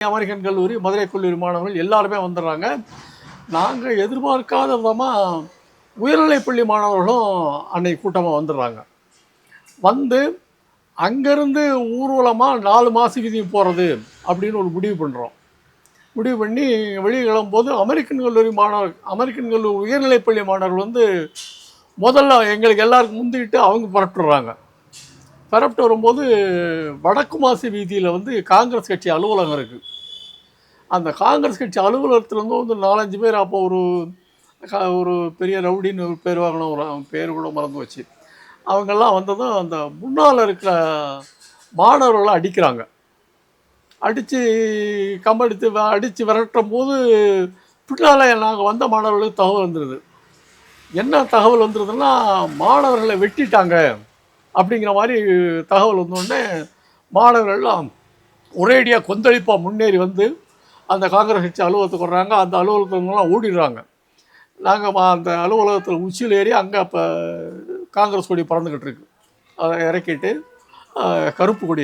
American கல்லூரி, மதுரை கல்லூரி மாணவர்கள் எல்லாருமே வந்துடுறாங்க. நாங்கள் எதிர்பார்க்காத விதமாக உயர்நிலைப்பள்ளி மாணவர்களும் அன்னைக்கு கூட்டமாக வந்துடுறாங்க. வந்து அங்கேருந்து ஊர்வலமாக 4 மாசி வீதியும் போகிறது அப்படின்னு ஒரு முடிவு பண்ணுறோம். முடிவு பண்ணி வெளியே கிளம்பும்போது அமெரிக்கன் கல்லூரி உயர்நிலைப்பள்ளி மாணவர்கள் வந்து முதல்ல எங்களுக்கு எல்லாருக்கும் முந்திக்கிட்டு அவங்க புறப்பட்டுறாங்க. புறப்பட்டு வரும்போது வடக்கு மாசி வீதியில் வந்து காங்கிரஸ் கட்சி அலுவலகம் இருக்குது. அந்த காங்கிரஸ் கட்சி அலுவலகத்துலேருந்து வந்து 4-5 பேர், அப்போ ஒரு பெரிய ரவுடின்னு ஒரு பேர் வாங்கின அவன் பேர் கூட மறந்து வச்சு, அவங்கெல்லாம் வந்ததும் அந்த முன்னால் இருக்கிற மாணவர்களை அடிக்கிறாங்க. அடித்து அடித்து விரட்டும் போது பின்னால் நாங்கள் வந்த மாணவர்களுக்கு தகவல் வந்துடுது. என்ன தகவல் வந்துடுதுன்னா, மாணவர்களை வெட்டிட்டாங்க அப்படிங்கிற மாதிரி தகவல் வந்தோடனே மாணவர்கள்லாம் ஒரேடியாக கொந்தளிப்பாக முன்னேறி வந்து அந்த காங்கிரஸ் கட்சி அலுவலகத்துக்கு வர்றாங்க. அந்த அலுவலகத்துலாம் ஓடிடுறாங்க. நாங்கள் அந்த அலுவலகத்தில் உச்சியில் ஏறி அங்கே அப்போ காங்கிரஸ் கொடி பறந்துக்கிட்டு இருக்கு. அதை இறக்கிட்டு கருப்பு கொடி